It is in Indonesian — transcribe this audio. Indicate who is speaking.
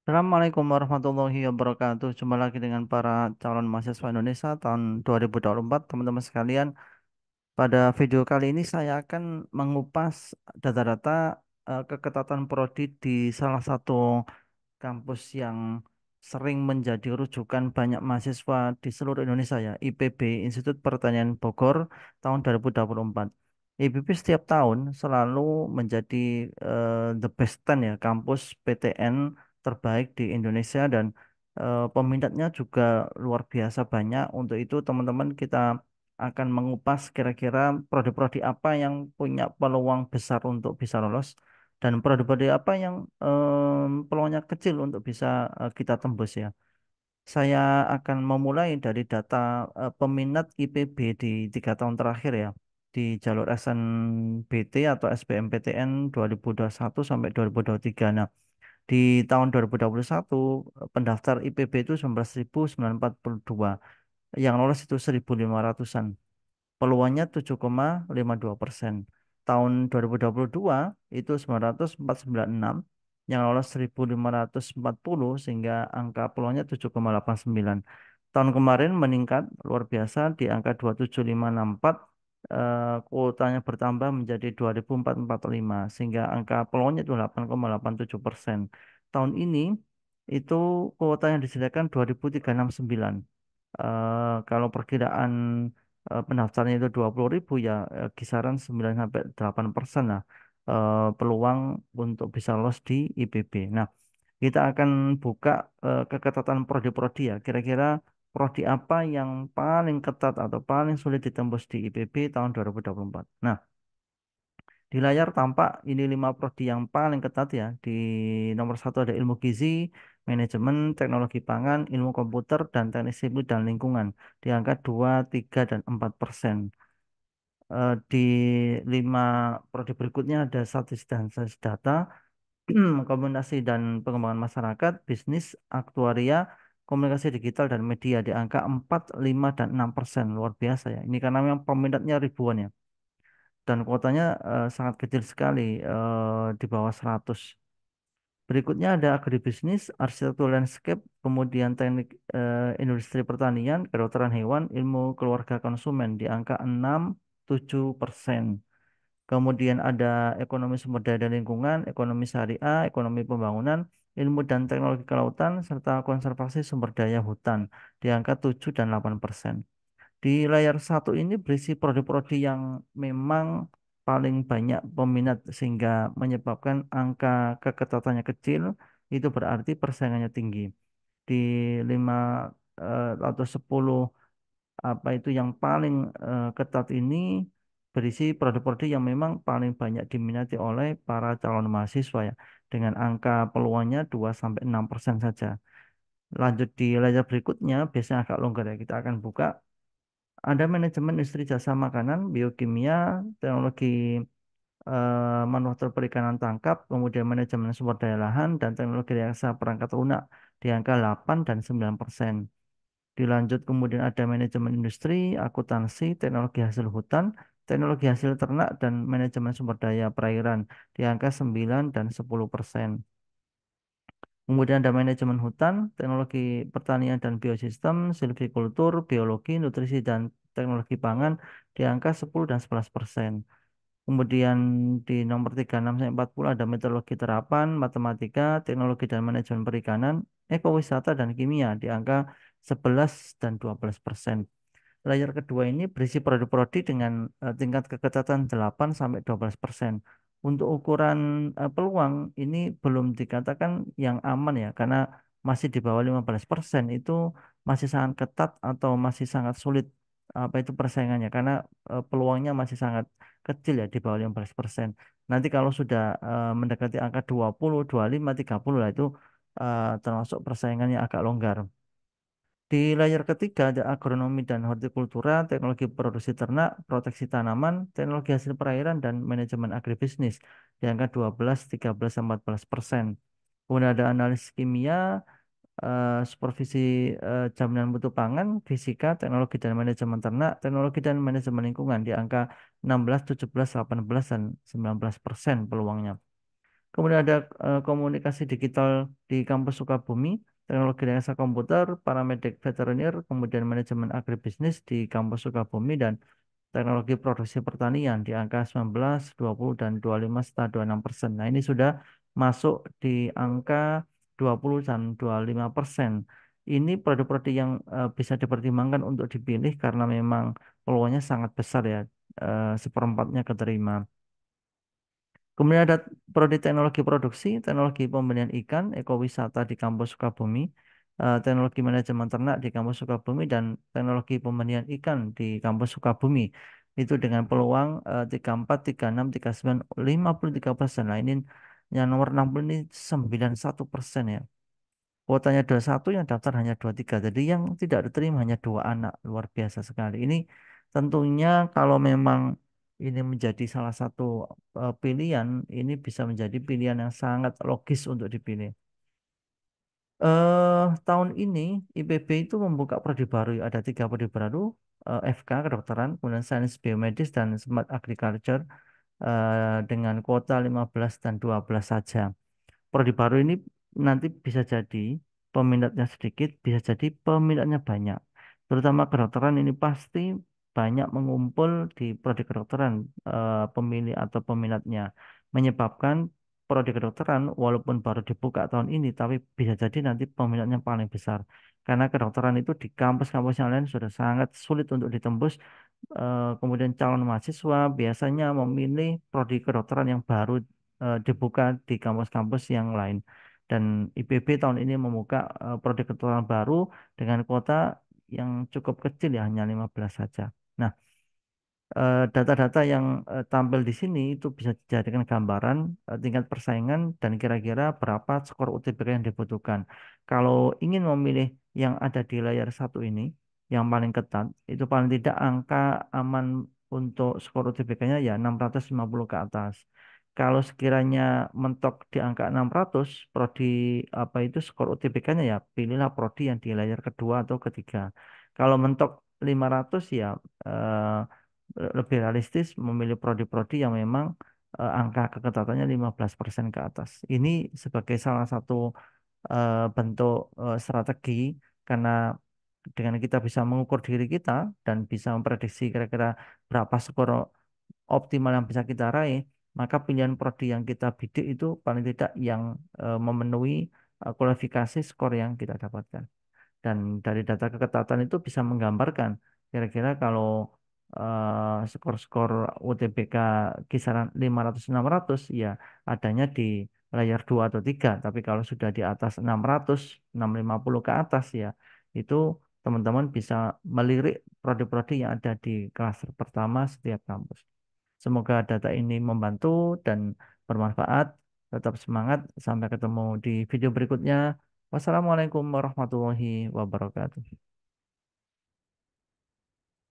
Speaker 1: Assalamualaikum warahmatullahi wabarakatuh. Jumpa lagi dengan para calon mahasiswa Indonesia tahun 2024, teman-teman sekalian. Pada video kali ini saya akan mengupas data-data keketatan prodi di salah satu kampus yang sering menjadi rujukan banyak mahasiswa di seluruh Indonesia ya, IPB, Institut Pertanian Bogor tahun 2024. IPB setiap tahun selalu menjadi the best 10 ya, kampus PTN terbaik di Indonesia dan peminatnya juga luar biasa banyak. Untuk itu teman-teman kita akan mengupas kira-kira prodi-prodi apa yang punya peluang besar untuk bisa lolos dan produk-produk apa yang peluangnya kecil untuk bisa kita tembus ya. Saya akan memulai dari data peminat IPB di 3 tahun terakhir ya di jalur SNBT atau SBMPTN 2021 sampai 2023. Nah, di tahun 2021 pendaftar IPB itu 19.942, yang lolos itu 1.500-an, peluangnya 7,52%. Tahun 2022 itu 904,96, yang lolos 1.540, sehingga angka peluangnya 7,89. Tahun kemarin meningkat luar biasa di angka 27.564, kuotanya bertambah menjadi 2.445, sehingga angka peluangnya itu 8,87%. Tahun ini itu kuota yang disediakan 2.369. Kalau perkiraan pendaftarnya itu 20.000 ya, kisaran 9 sampai 8% lah peluang untuk bisa lolos di IPB. Nah, kita akan buka keketatan prodi-prodi ya. Kira-kira prodi apa yang paling ketat atau paling sulit ditembus di IPB tahun 2024. Nah, di layar tampak ini 5 prodi yang paling ketat ya. Di nomor satu ada ilmu gizi, manajemen, teknologi pangan, ilmu komputer, dan teknik sipil dan lingkungan. Di angka 2, 3, dan 4%. Di 5 prodi berikutnya ada statistik dan sains data, komunikasi dan pengembangan masyarakat, bisnis, aktuaria, komunikasi digital, dan media di angka 4, 5, dan 6%. Luar biasa ya. Ini karena memang peminatnya ribuan ya. Dan kuotanya sangat kecil sekali, di bawah 100. Berikutnya ada agribisnis, arsitektur landscape, kemudian teknik industri pertanian, kedokteran hewan, ilmu keluarga konsumen di angka 6, 7%. Kemudian ada ekonomi sumber daya dan lingkungan, ekonomi syariah, ekonomi pembangunan, ilmu dan teknologi kelautan, serta konservasi sumber daya hutan di angka 7 dan 8%. Di layar satu ini berisi prodi-prodi yang memang paling banyak peminat sehingga menyebabkan angka keketatannya kecil, itu berarti persaingannya tinggi. Di 5 atau 10 apa itu yang paling ketat ini berisi prodi-prodi yang memang paling banyak diminati oleh para calon mahasiswa ya, dengan angka peluangnya 2 sampai 6% saja. Lanjut di layar berikutnya biasanya agak longgar ya. Kita akan buka ada manajemen industri jasa makanan, biokimia, teknologi manufaktur perikanan tangkap, kemudian manajemen sumber daya lahan, dan teknologi rekayasa perangkat lunak di angka 8 dan 9%. Dilanjut kemudian ada manajemen industri, akuntansi, teknologi hasil hutan, teknologi hasil ternak, dan manajemen sumber daya perairan di angka 9 dan 10%. Kemudian ada manajemen hutan, teknologi pertanian dan biosistem, silvikultur, biologi, nutrisi, dan teknologi pangan di angka 10 dan 11%. Kemudian di nomor 36 sampai 40 ada meteorologi terapan, matematika, teknologi dan manajemen perikanan, ekowisata, dan kimia di angka 11 dan 12%. Layar kedua ini berisi prodi-prodi dengan tingkat keketatan 8 sampai 12%. Untuk ukuran peluang ini belum dikatakan yang aman ya, karena masih di bawah 15%, itu masih sangat ketat atau masih sangat sulit apa itu persaingannya, karena peluangnya masih sangat kecil ya, di bawah 15%. Nanti kalau sudah mendekati angka 20, 25, 30 lah, itu termasuk persaingannya agak longgar. Di layar ketiga ada agronomi dan hortikultura, teknologi produksi ternak, proteksi tanaman, teknologi hasil perairan, dan manajemen agribisnis di angka 12, 13, 14%. Kemudian ada analisis kimia, supervisi jaminan mutu pangan, fisika, teknologi dan manajemen ternak, teknologi dan manajemen lingkungan di angka 16, 17, 18, dan 19% peluangnya. Kemudian ada komunikasi digital di kampus Sukabumi, teknologi rekayasa komputer, paramedik veteriner, kemudian manajemen agribisnis di kampus Sukabumi, dan teknologi produksi pertanian di angka 19, 20, dan 25 serta 26%. Nah, ini sudah masuk di angka 20 dan 25%. Ini produk-produk yang bisa dipertimbangkan untuk dipilih karena memang peluangnya sangat besar ya, seperempatnya keterima. Kemudian ada prodi teknologi produksi, teknologi pembenihan ikan, ekowisata di kampus Sukabumi, teknologi manajemen ternak di kampus Sukabumi, dan teknologi pembenihan ikan di kampus Sukabumi. Itu dengan peluang 34, 36, 39, 53%. Nah, ini yang nomor 60 ini 91% ya. Kuotanya 21, yang daftar hanya 23. Jadi yang tidak diterima hanya dua anak. Luar biasa sekali. Ini tentunya kalau memang ini menjadi salah satu pilihan, ini bisa menjadi pilihan yang sangat logis untuk dipilih. Tahun ini IPB itu membuka prodi baru. Ada tiga prodi baru, FK kedokteran, kemudian sains biomedis dan smart agriculture dengan kuota 15 dan 12 saja. Prodi baru ini nanti bisa jadi peminatnya sedikit, bisa jadi peminatnya banyak. Terutama kedokteran ini pasti banyak mengumpul di prodi kedokteran pemilih atau peminatnya. Menyebabkan prodi kedokteran walaupun baru dibuka tahun ini, tapi bisa jadi nanti peminatnya paling besar. Karena kedokteran itu di kampus-kampus yang lain sudah sangat sulit untuk ditembus. Kemudian calon mahasiswa biasanya memilih prodi kedokteran yang baru dibuka di kampus-kampus yang lain. Dan IPB tahun ini membuka prodi kedokteran baru dengan kuota yang cukup kecil ya, hanya 15 saja. Nah, data-data yang tampil di sini itu bisa dijadikan gambaran tingkat persaingan dan kira-kira berapa skor UTBK yang dibutuhkan. Kalau ingin memilih yang ada di layar satu ini, yang paling ketat, itu paling tidak angka aman untuk skor UTBK-nya ya 650 ke atas. Kalau sekiranya mentok di angka 600, prodi apa itu skor UTBK-nya ya pilihlah prodi yang di layar kedua atau ketiga. Kalau mentok 500 ya eh, lebih realistis memilih prodi-prodi yang memang angka keketatannya 15% ke atas. Ini sebagai salah satu bentuk strategi karena dengan kita bisa mengukur diri kita dan bisa memprediksi kira-kira berapa skor optimal yang bisa kita raih, maka pilihan prodi yang kita bidik itu paling tidak yang memenuhi kualifikasi skor yang kita dapatkan. Dan dari data keketatan itu bisa menggambarkan kira-kira kalau skor-skor UTBK kisaran 500-600 ya adanya di layar 2 atau 3. Tapi kalau sudah di atas 600, 650 ke atas ya itu teman-teman bisa melirik prodi-prodi yang ada di klaster pertama setiap kampus. Semoga data ini membantu dan bermanfaat. Tetap semangat. Sampai ketemu di video berikutnya. Wassalamualaikum warahmatullahi wabarakatuh.